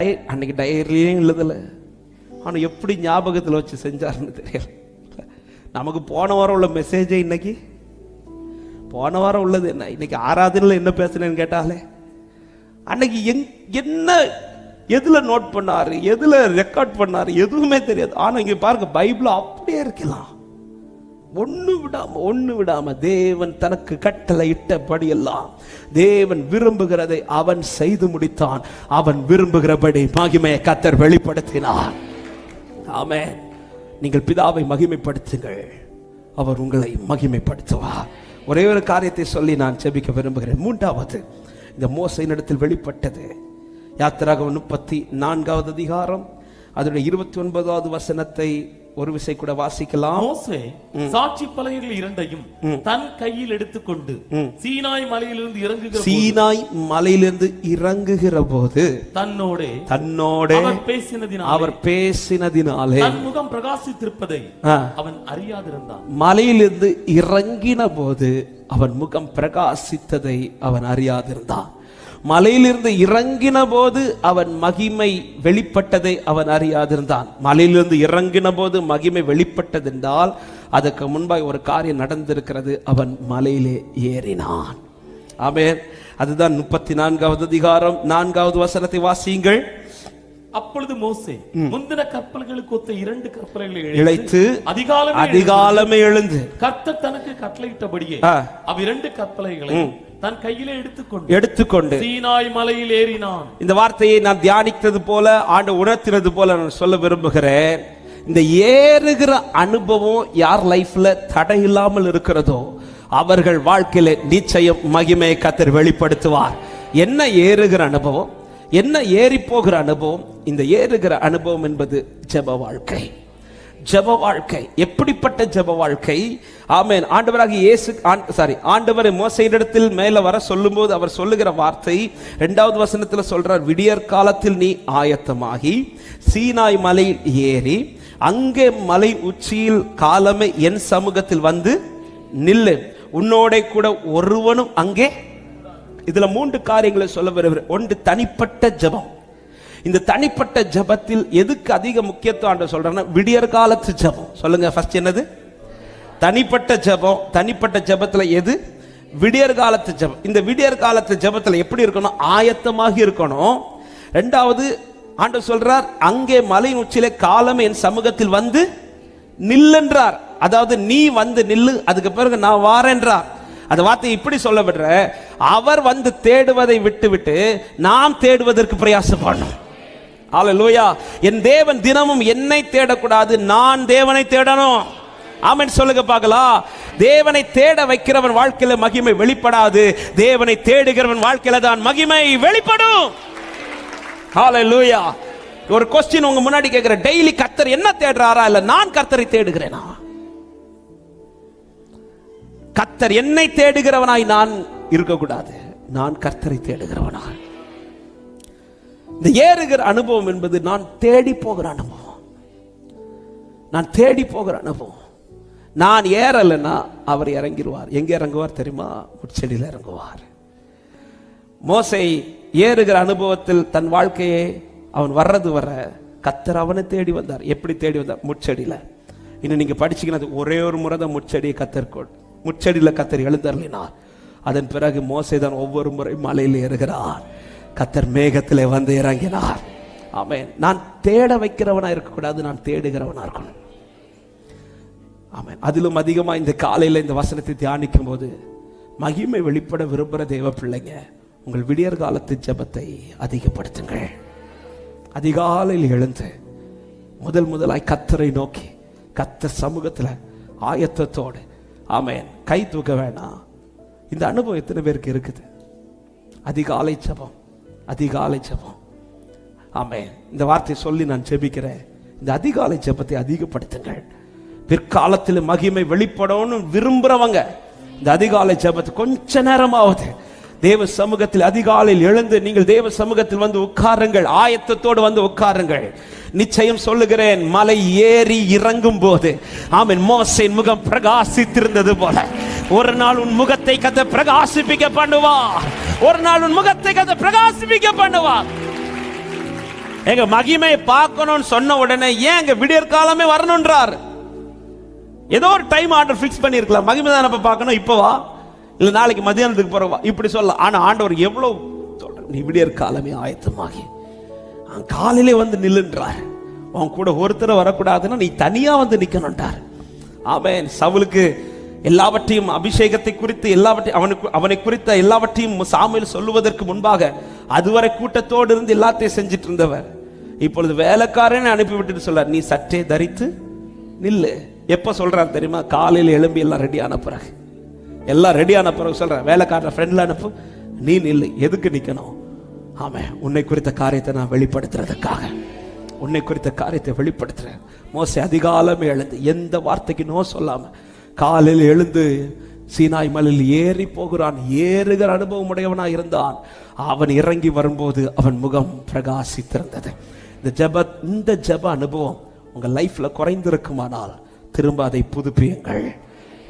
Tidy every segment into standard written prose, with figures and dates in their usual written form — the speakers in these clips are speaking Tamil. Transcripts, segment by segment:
அன்னைக்கு டைரியிலையும் எழுதலை, ஆனால் எப்படி ஞாபகத்தில் வச்சு செஞ்சாருன்னு தெரியல. நமக்கு போன வாரம் உள்ள மெசேஜே இன்னைக்கு, போன வாரம் உள்ளது என்ன, இன்னைக்கு ஆராதனையில் என்ன பேசுனேன்னு கேட்டாலே அன்னைக்கு என்ன எதுல நோட் பண்ணாரு, எதுல ரெக்கார்ட் பண்ணாரு எதுவுமே தெரியாது. ஆனா இங்க பாருங்க, பைபிள் அப்படியே இருக்கலாம், ஒண்ணு விடாம தேவன் தனக்கு கட்டளை இட்டபடி எல்லாம் தேவன் விரும்புகிறதை அவன் செய்து முடித்தான். அவன் விரும்புகிறபடி மகிமையை கர்த்தர் வெளிப்படுத்தினார். ஆமென். நீங்கள் பிதாவை மகிமைப்படுத்துங்கள், அவர் உங்களை மகிமைப்படுத்துவார். ஒரே ஒரு காரியத்தை சொல்லி நான் ஜெபிக்க விரும்புகிறேன். மூன்றாவது, இந்த மோசேயினிடத்தில் வெளிப்பட்டது. யாத்திராகமம் 34வது அதிகாரம் அதனுடைய 29வது வசனத்தை ஒரு விசை கூட வாசிக்கலாம். மோசே சாட்சி பலகைகள் இரண்டையும் தன் கையில் எடுத்துக்கொண்டு சீனாய் மலையிலிருந்து இறங்குகிற போது தன்னோட அவர் பேசினதினாலே தன் முகம் பிரகாசித்திருப்பதை அவன் அறியாதிருந்தான். மலையிலிருந்து இறங்கின போது அவன் முகம் பிரகாசித்ததை அவன் அறியாதிருந்தான். மலையிலிருந்து இறங்கின போது அவன் மகிமை வெளிப்பட்டதை அவன் அறியாதிருந்தான். மலையிலிருந்து இறங்கின போது மகிமை வெளிப்பட்டது என்றால் அதற்கு முன்பாக ஒரு காரியம் நடந்திருக்கிறது. அவன் மலையிலே ஏறினான். ஆமென். அதுதான் 34வது அதிகாரம் 4வது வசனத்தை வாசியுங்கள். அப்பொழுது மோசே முந்தின கப்பல்களுக்கு ஒத்த 2 கப்பல்களை இழைத்து அதிகாலமே எழுந்து கர்த்தர் தனக்கு கட்டளையிட்டபடியே அவ்விரண்டு கப்பல்களை தன் கையிலே எடுத்துக்கொண்டு சீனாய் மலையில் ஏறினான். இந்த வார்த்தையை நான் தியானித்தது போல, ஆண்டு உணர்த்தினது போல நான் சொல்ல விரும்புகிறேன். இந்த ஏறுகிற அனுபவம் யார் லைஃப்ல தடை இல்லாமல் இருக்கிறதோ அவர்கள் வாழ்க்கையில நிச்சயம் மகிமையை கர்த்தர் வெளிப்படுத்துவார். என்ன ஏறுகிற அனுபவம், என்ன ஏறி போகிற அனுபவம்? இந்த ஏறுகிற அனுபவம் என்பது ஜெப வாழ்க்கை. ஜெப வாழ்க்கை எப்படிப்பட்ட ஜெப வாழ்க்கை? ஆமென். ஆண்டவர் மோசேயினிடத்தில் மேல வர சொல்லும்போது அவர் சொல்லுகிற வார்த்தை 2வது வசனத்துல சொல்றார், விடியற் காலத்தில் நீ ஆயத்தமாகி சீனாய் மலையில் ஏறி அங்கே மலை உச்சியில் காலமே என் சமூகத்தில் வந்து நில்லு, உன்னோட கூட ஒருவனும் அங்கே. இதுல 3 காரியங்களை சொல்ல வருகிறேன். ஒன்று, தனிப்பட்ட ஜெபம். இந்த தனிப்பட்ட ஜெபத்தில் எதுக்கு அதிக முக்கியத்துவம் ஆண்டவர் சொல்றாங்கன்னா, விடியற் காலத்து ஜெபம். சொல்லுங்க, ஃபர்ஸ்ட் என்னது? தனிப்பட்ட ஜெபம். தனிப்பட்ட ஜெபத்துல எது? விடியற் காலத்து ஜெபம். இந்த விடியற் காலத்து ஜெபத்துல எப்படி இருக்கணும்? ஆயத்தமாக இருக்கணும். 2வது, ஆண்டவர் சொல்றார், அங்கே மலையின் உச்சியிலே காலம் என் சமூகத்தில் வந்து நில்லென்றார். அதாவது நீ வந்து நில்லு, அதுக்கு பிறகு நான் வாரேன்றார். அந்த வார்த்தை இப்படி சொல்ல விடுற, அவர் வந்து தேடுவதை விட்டு நாம் தேடுவதற்கு பிரயாசப்படணும். ஹல்லேலூயா. என் தேவன் தினமும் என்னை தேடக்கூடாது, நான் தேவனை தேடணும். ஆமென் சொல்லுங்க பார்க்கலாம். தேவனை தேட வைக்கிறவன் வாழ்க்கையில மகிமை வெளிப்படாது, தேவனை தேடுகிறவன் வாழ்க்கையில தான் மகிமை வெளிப்படும். ஹல்லேலூயா. ஒரு क्वेश्चन உங்க முன்னாடி கேக்குற, டெய்லி கர்த்தர் என்ன தேடுறாரா, இல்ல நான் கர்த்தரை தேடுகிறேனா? கர்த்தர் என்னை தேடுகிறவனாய் நான் இருக்கக்கூடாது, நான் கர்த்தரை தேடுகிறவனாய். இந்த ஏறுகிற அனுபவம் என்பது நான் தேடி போகிற அனுபவம். நான் தேடி போகிற அனுபவம். நான் ஏறலைன்னா அவர் இறங்கிடுவார். எங்க இறங்குவார் தெரியுமா? முட்செடியில் இறங்குவார். மோசே ஏறுகிற அனுபவத்தில் தன் வாழ்க்கையை அவன் வர்றது வர கர்த்தர் அவனை தேடி வந்தார். எப்படி தேடி வந்தார்? முட்செடியில. இன்னும் நீங்க படிச்சீங்கன்னா ஒரே ஒரு முறை தான் முட்செடியை முட்செடியில கர்த்தர் எழுந்தருளினார். அதன் பிறகு மோசே தான் ஒவ்வொரு முறை மலையில் ஏறுகிறார். கர்த்தர் மேகத்திலே வந்து இறங்கினார். ஆமென். நான் தேட வைக்கிறவனா இருக்கக்கூடாது, நான் தேடுகிறவனா இருக்கணும். ஆமென். அதிலும் அதிகமா இந்த காலையில இந்த வசனத்தை தியானிக்கும் போது மகிமை வெளிப்பட விரும்புகிற தேவ பிள்ளைங்க, உங்கள் விடியற் காலத்து ஜெபத்தை அதிகப்படுத்துங்கள். அதிகாலையில் எழுந்து முதலாய் கர்த்தரை நோக்கி கர்த்தர் சமூகத்தில் ஆயத்தத்தோடு, ஆமென், கை தூக்க வேணாம். இந்த அனுபவம் எத்தனை பேருக்கு இருக்குது? அதிகாலை ஜெபம், அதிகாலை ஜெபம். ஆமென். இந்த வார்த்தையை சொல்லி நான் ஜெபிக்கிறேன். இந்த அதிகாலை ஜெபத்தை அதிகப்படுத்துங்கள். பிற்காலத்தில் மகிமை வெளிப்படணும் விரும்புறவங்க இந்த அதிகாலை ஜெபத்தை கொஞ்ச நேரமாவது தேவ சமூகத்தில் அதிகாலையில் எழுந்து நீங்கள் தேவ சமூகத்தில் வந்து உட்காருங்கள். ஆயத்தத்தோடு வந்து உட்காருங்கள். நிச்சயம் சொல்லுகிறேன், மலை ஏறி இறங்கும் போது ஆமென், மோசேயின் முகம் பிரகாசித்திருந்தது போல ஒரு நாள் உன் முகத்தை கர்த்தர் பிரகாசிப்பிக்க பண்ணுவார். ஒரு நாள் உன் முகத்தை கர்த்தர் பிரகாசிப்பிக்க பண்ணுவார். எங்க மகிமையை பார்க்கணும்னு சொன்ன உடனே ஏன் எங்க விடியற் காலமே வரணும்ன்றார். ஏதோ ஒரு டைம் ஆர்டர் ஃபிக்ஸ் பண்ணிருக்கலாம். மகிமை தான் நம்ம பார்க்கணும், இப்போ வா, இல்ல நாளைக்கு மதியானத்துக்கு போறவா, இப்படி சொல்லலாம். ஆனா ஆண்டவர் எவ்வளவு நீ விடியற் காலமே ஆயத்தமாகி காலையிலே வந்து நில்லுன்றார். அவன் கூட ஒருத்தர் வரக்கூடாதுன்னா நீ தனியா வந்து நிக்கணும்ன்றார். ஆமென். சவுலுக்கு எல்லாவற்றையும் அபிஷேகத்தை குறித்து எல்லாவற்றையும் அவனை குறித்த எல்லாவற்றையும் சாமுவேல் சொல்லுவதற்கு முன்பாக அதுவரை கூட்டத்தோடு இருந்து எல்லாத்தையும் செஞ்சிட்டு இருந்தவர் இப்பொழுது வேலைக்காரனை அனுப்பிவிட்டு சொல்றார், நீ சற்றே தரித்து நில்லு. எப்ப சொல்றாரு தெரியுமா? காலையில் எழும்பி எல்லாம் ரெடி ஆன பிறகு, எல்லாம் ரெடி ஆன பிறகு சொல்ற, வேலைக்காரன் ஃப்ரெண்ட்ல அனுப்பு, நீ நில்லு. எதுக்கு நிக்கணும்? ஆமா, உன்னை குறித்த காரியத்தை நான் வெளிப்படுத்துறதுக்காக, உன்னை குறித்த காரியத்தை வெளிப்படுத்துறேன். மோசே அதிகாலமே எழுந்து எந்த வார்த்தைக்கு நோ சொல்லாம காலையில் எழுந்து சீனாய் மலையில் ஏறி போகிறான். ஏறுகிற அனுபவம் உடையவனாய் இருந்தான். அவன் இறங்கி வரும்போது அவன் முகம் பிரகாசித்திருந்தது. இந்த ஜெப அனுபவம் உங்க லைஃப்ல குறைந்திருக்குமானால் திரும்ப அதை புதுப்பியுங்கள்.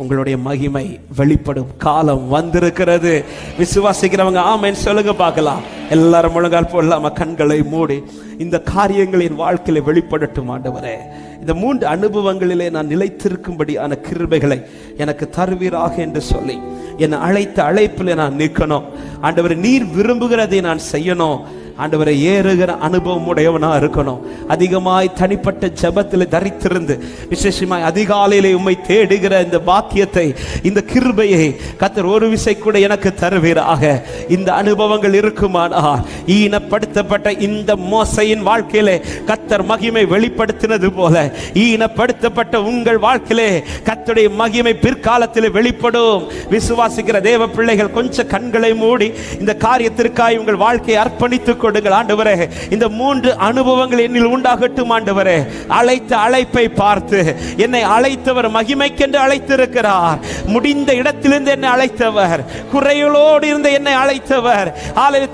உங்களுடைய மகிமை வெளிப்படும் காலம் வந்திருக்கிறது. விசுவாசிக்கிறவங்க ஆமென் சொல்லுங்க பார்க்கலாம். எல்லாரும் முழங்கால் போடலாமா? கண்களை மூடி இந்த காரியங்களின் வாழ்க்கையில வெளிப்படட்டும். ஆண்டவரே, இந்த 3 அனுபவங்களிலே நான் நிலைத்திருக்கும்படியான கிருபைகளை எனக்கு தருவீராக என்று சொல்லி என்னை அழைத்த அழைப்பில் நான் நிற்கணும். ஆண்டவரே, நீர் விரும்புகிறதை நான் செய்யணும். ஆண்டவரை ஏறுகிற அனுபவம் உடையவனா இருக்கணும். அதிகமாய் தனிப்பட்ட ஜெபத்தில் தரித்திருந்து விசேஷமாய் அதிகாலையிலே உம்மை தேடுகிற இந்த பாக்கியத்தை, இந்த கிருபையை கர்த்தர் ஒரு விசை கூட எனக்கு தருவீராக. இந்த அனுபவங்கள் இருக்குமானால் ஈனப்படுத்தப்பட்ட இந்த மோசையின் வாழ்க்கையிலே கர்த்தர் மகிமை வெளிப்படுத்தினது போல ஈனப்படுத்தப்பட்ட உங்கள் வாழ்க்கையிலே கர்த்தருடைய மகிமை பிற்காலத்தில் வெளிப்படும். விசுவாசிக்கிற தேவ பிள்ளைகள் கொஞ்சம் கண்களை மூடி இந்த காரியத்திற்காய் உங்கள் வாழ்க்கையை அர்ப்பணித்துக் கொடுங்கள். ஆண்டவரே, இந்த 3 அனுபவங்கள் என்னில் உண்டாகட்டும். ஆண்டவரே, அழைத்த அழைப்பை பார்த்து என்னை அழைத்தவர் மகிமைக்கென்று அழைத்திருக்கிறார். முடிந்த இடத்திலிருந்து என்னை அழைத்தவர், குறைகளோடு இருந்த என்னை அழைத்தவர்,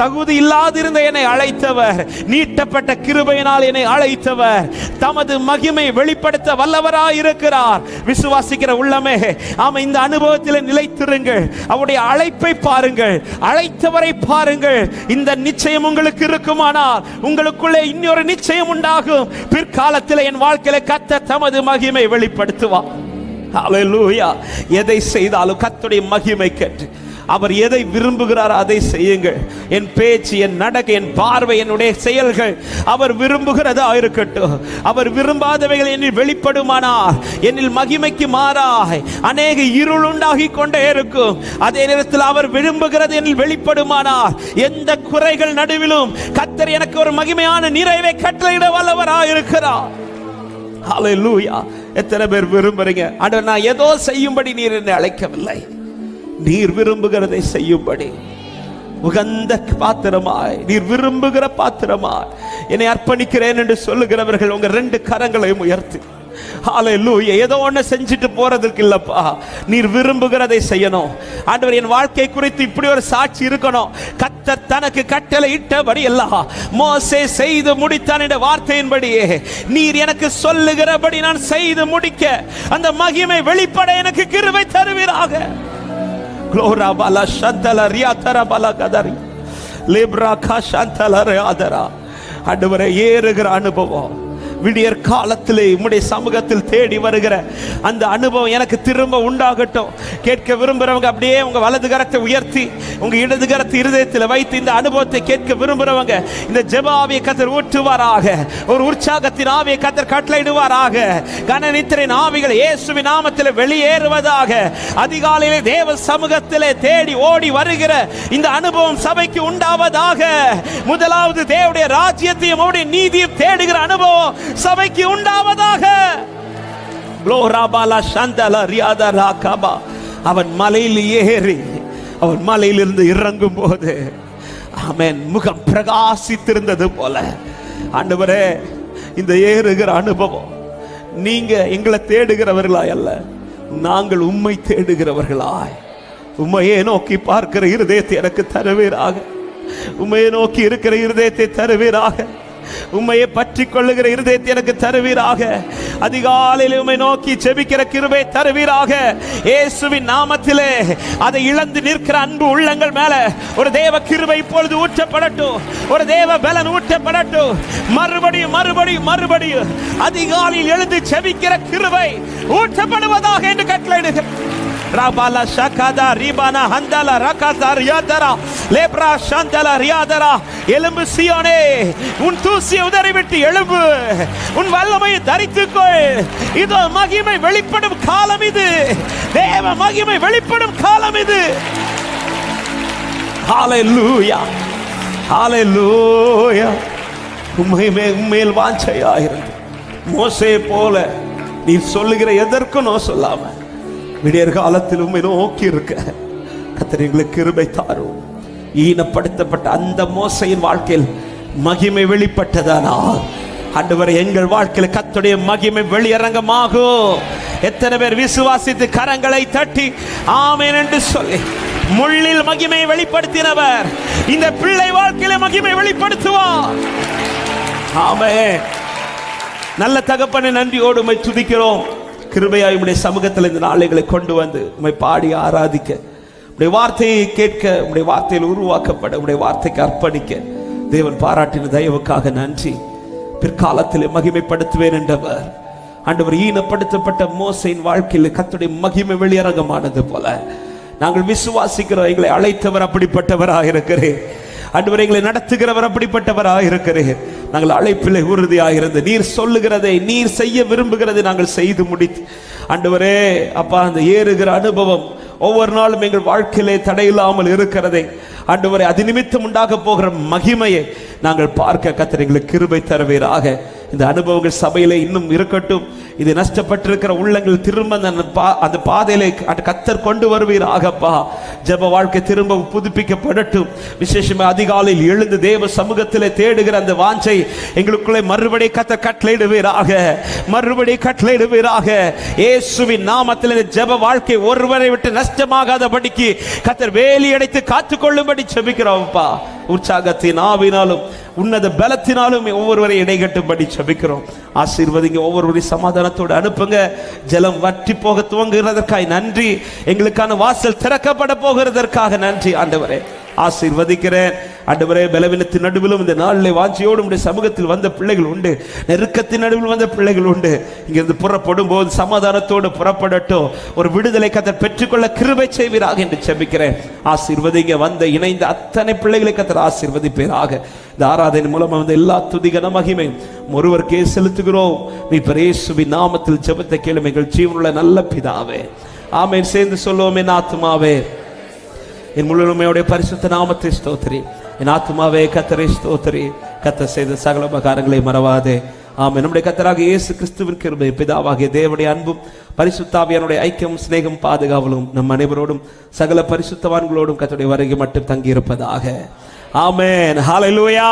தகுதி இல்லாதிருந்த என்னை அழைத்தவர், நீட்டப்பட்ட கிருபையினால் என்னை அழைத்தவர், தமது மகிமை வெளிப்படுத்த வல்லவராய் இருக்கிறார். விசுவாசிக்கிற உள்ளமே, ஆமா, இந்த அனுபவத்தில் நிலைத்திருங்கள். அவருடைய அழைப்பை பாருங்கள், அழைத்தவரை பாருங்கள். இந்த நிச்சயம் உங்களுக்கு இருக்குமானால் உங்களுக்குள்ளே இன்னொரு நிச்சயம் உண்டாகும். பிற்காலத்தில் என் வாழ்க்கையில கர்த்தர் தமது மகிமை வெளிப்படுத்துவார். ஹல்லேலூயா. எதை செய்தாலும் கர்த்தருடைய மகிமை கேட்டு அவர் எதை விரும்புகிறார் அதை செய்யுங்கள். என் பேச்சு, என் நடக்கை, என் பார்வை, என்னுடைய செயல்கள் அவர் விரும்புகிறதா இருக்கட்டும். அவர் விரும்பாதவைகள் என்னில் வெளிப்படுமானால் என்னில் மகிமைக்கு மாறாய் அநேக இருள் உண்டாகி கொண்டே இருக்கும். அதே நேரத்தில் அவர் விரும்புகிறது என்னில் வெளிப்படுமானால் எந்த குறைகள் நடுவிலும் கர்த்தர் எனக்கு ஒரு மகிமையான நிறைவை கட்டளையிட வல்லவராய் இருக்கிறார். ஹல்லேலூயா. எத்தனை பேர் விரும்புறீங்க? ஆண்டவர், நான் ஏதோ செய்யும்படி நீர் என்னை அழைக்கவில்லை, நீர் விரும்புகிறதை செய்யும்படி உகந்த பாத்திரமாய், நீர் விரும்புகிற பாத்திரமாய் என்னை அர்ப்பணிக்கிறேன் என்று சொல்லுகிறவர்கள் உங்க 2 கரங்களையும் உயர்த்தி ஹல்லேலூயா. ஏதோ ஒண்ணு செஞ்சுட்டு போறதுக்கு இல்லப்பா, நீர் விரும்புகிறதை செய்யணும். ஆண்டவர், என் வாழ்க்கை குறித்து இப்படி ஒரு சாட்சி இருக்கணும். கர்த்தர் தனக்கு கட்டளை இட்டபடி எல்லாம் மோசே செய்து முடித்தான் என்ற வார்த்தையின்படியே நீர் எனக்கு சொல்லுகிறபடி நான் செய்து முடிக்க அந்த மகிமை வெளிப்பட எனக்கு கிருபை தருவீராக. Gloria bala shantala riatara bala kadari libra ka shantala riadara. ஆண்டவரே, ஏறுகிற அனுபவம், விடியற் காலத்திலே உம்முடைய சமூகத்தில் தேடி வருகிற அந்த அனுபவம் எனக்கு திரும்ப உண்டாகட்டும். கேட்க விரும்புறவங்க அப்படியே உங்க வலது கரத்தை உயர்த்தி உங்க இடது கரத்தை இருதயத்தில் வைத்து இந்த அனுபவத்தை கேட்க விரும்புறவங்க இந்த ஜெப ஆவியை கர்த்தர் ஊற்றுவாராக. ஒரு உற்சாகத்தின் ஆவியை கர்த்தர் கட்டளையிடுவாராக. கனநித்திரையின் ஆவிகள் இயேசுவின் நாமத்தில் வெளியேறுவதாக. அதிகாலையிலே தேவ சமூகத்திலே தேடி ஓடி வருகிற இந்த அனுபவம் சபைக்கு உண்டாவதாக. முதலாவது தேவனுடைய ராஜ்யத்தையும் அவருடைய நீதியையும் தேடுகிற அனுபவம் சபைக்கு உண்டாவதாக. அவன் மலையில் ஏறி அவன் மலையிலிருந்து இறங்கும் போது ஆமென், முகம் பிரகாசித்திருந்தது போல. ஆண்டவரே, இந்த ஏறுகிற அனுபவம் நீங்க எங்களை தேடுகிறவர்களாய் அல்ல, நாங்கள் உம்மை தேடுகிறவர்களாய் உம்மையே நோக்கி பார்க்கிற இருதயத்தை எனக்கு தருவீராக. உம்மையே நோக்கி இருக்கிற இருதயத்தை தருவீராக. உம்மையை பற்றி கொள்ளுகிற இருதயத்தை எனக்கு தருவீராக. அதிகாலையில் உம்மை நோக்கி ஜெபிக்கிற கிருபை தருவீராக. இயேசுவின் நாமத்திலே அதை இழந்து நிற்கிற அன்பு உள்ளங்கள் மேல ஒரு தேவ கிருபை இப்பொழுது ஊற்றப்படட்டும். ஒரு தேவ பலன் ஊற்றப்படட்டும். மறுபடியும் மறுபடியும் மறுபடியும் அதிகாலையில் எழுந்து ஜெபிக்கிற கிருபை ஊற்றப்படுவதாக என்று கட்டளையிடுகிறேன். ராபாலா ஷகாதா ரிபானா ஹந்தலா ரகாதா ரியாதரா லேப்ரா ஷந்தலா ரியாதரா. எழும்பு சீயோனே, உன் தூசியை உதறிவிட்டு எழும்பு, உன் வல்லமையை தரித்துக்கொள். இதோ மகிமை வெளிப்படும் காலம் இது. தேவ மகிமை வெளிப்படும் காலம் இது. ஹalleluya ஹalleluya. உம்மையில் வாஞ்சையாயிருந்து மோசே போல நீ சொல்லுகிற எதற்கும் நோ சொல்லாம விடியற் காலத்தில் உம்மை நோக்கி இருக்க கர்த்தர் எங்களுக்கு கிருபை தாரும். ஈனப்படுத்தப்பட்ட அந்த மோசையின் வாழ்க்கையில் மகிமை வெளிப்பட்டதானா ஆண்டவரே, எங்கள் வாழ்க்கையில் கர்த்தருடைய மகிமை வெளியரங்கமாகும். எத்தனை பேர் விசுவாசித்து கரங்களை தட்டி ஆமென் என்று சொல்லி முள்ளில் மகிமை வெளிப்படுத்தினவர் இந்த பிள்ளை வாழ்க்கையில மகிமை வெளிப்படுத்துவார். ஆமென். நல்ல தகப்பனே, நன்றியோடு உம்மை துதிக்கிறோம். கிருபையாய் உம்முடைய சமூகத்தில் இந்த நாளைகளை கொண்டு வந்து உம்மை பாடி ஆராதிக்க, உம்முடைய வார்த்தையை கேட்க, உம்முடைய வார்த்தையில் உருவாக்கப்பட, உம்முடைய வார்த்தைக்கு அர்ப்பணிக்க தேவன் பாராட்டின தயவுக்காக நன்றி. பிற்காலத்தில் மகிமைப்படுத்துவேன் என்றவர் ஆண்டவர் ஈனப்படுத்தப்பட்ட மோசையின் வாழ்க்கையில் கர்த்தருடைய மகிமை வெளியரங்கமானது போல நாங்கள் விசுவாசிக்கிறோம். எங்களை அழைத்தவர் அப்படிப்பட்டவராக இருக்கிறேன். ஆண்டவரே, எங்களை நடத்துகிறவர் அப்படிப்பட்டவராக இருக்கிறேன். நாங்கள் அழைப்பிலே உறுதியாக இருந்து நீர் சொல்லுகிறதை, நீர் செய்ய விரும்புகிறதை நாங்கள் செய்து முடித்து ஆண்டவரே அப்பா, அந்த ஏறுகிற அனுபவம் ஒவ்வொரு நாளும் எங்கள் வாழ்க்கையிலே தடையில்லாமல் இருக்கிறதை ஆண்டவரே, அது நிமித்தம் உண்டாக போகிற மகிமையை நாங்கள் பார்க்க கர்த்தர் எங்களுக்கு கிருபை தருவீராக. இந்த அனுபவங்கள் சபையிலே இன்னும் இருக்கட்டும். இது நஷ்டப்பட்டிருக்கிற உள்ளங்கள் திரும்ப அந்த பாதையிலே கர்த்தர் கொண்டு வருவீராகப்பா. ஜெப வாழ்க்கை திரும்ப புதுப்பிக்கப்படட்டும். விசேஷமா அதிகாலையில் எழுந்து தேவ சமூகத்திலே தேடுகிற அந்த வாஞ்சை எங்களுக்குள்ளே மறுபடி கர்த்தர் கட்டளையிடுவீராக, மறுபடி கட்டளையிடுவீராக. இயேசுவின் நாமத்தில் இந்த ஜெப வாழ்க்கை ஒருவரை விட்டு நஷ்டமாகாதபடிக்கு கர்த்தர் வேலி அடைத்து காத்துக்கொள்ளும்படி ஜெபிக்கிறோம்ப்பா. உற்சாகத்தின் ஆவினாலும் உன்னத பலத்தினாலும் ஒவ்வொருவரை இடைகட்டும்படி ஜெபிக்கிறோம். ஆசீர்வதிங்க, ஒவ்வொருவரையும் சமாதானத்தோடு அனுப்புங்க. ஜலம் வற்றி போக துவங்குகிறதற்காக நன்றி. எங்களுக்கான வாசல் திறக்கப்பட போகிறதற்காக நன்றி ஆண்டவரே. ஆசீர்வதிக்கிறேன் ஆண்டவரே. பலவீனத்தின் நடுவிலும் இந்த நாளிலே வாஞ்சியோடு உடைய சமூகத்தில் வந்த பிள்ளைகள் உண்டு. நெருக்கத்தின் நடுவில் வந்த பிள்ளைகள் உண்டு. இங்கிருந்து புறப்படும் போது சமாதானத்தோடு புறப்படட்டும். ஒரு விடுதலை கர்த்தர் பெற்றுக்கொள்ள கிருபை செய்வீராக என்று ஜெபிக்கிறேன். ஆசீர்வதிங்க. வந்த இணைந்த அத்தனை பிள்ளைகளை கர்த்தர் ஆசீர்வதிப்பீராக. இந்த ஆராதனை மூலமா வந்து எல்லா துதிகன மகிமையும் ஒருவருக்கே செலுத்துகிறோம். நீ இயேசுவின் நாமத்தில் ஜெபத்தை கேளும் எங்கள் ஜீவனுள்ள நல்ல பிதாவே. ஆமென். சேர்ந்து சொல்லுவோம். என் ஆத்துமாவே என் முழுமையுடைய பரிசுத்த நாமத்தை ஸ்தோத்திரி. என் ஆத்துமாவே கர்த்தரை ஸ்தோத்திரி. கர்த்தர் செய்த சகல உபகாரங்களை மறவாதே. ஆமென். நம்முடைய கர்த்தராக இயேசு கிறிஸ்துவின் கிருபை, பிதாவாகிய தேவனுடைய அன்பும் பரிசுத்த ஆவியானுடைய ஐக்கியம் சிநேகம் பாதுகாவலும் நம் அனைவரோடும் சகல பரிசுத்தவான்களோடும் கர்த்தருடைய வருகை மட்டும் தங்கி இருப்பதாக. ஆமென். ஹல்லேலூயா.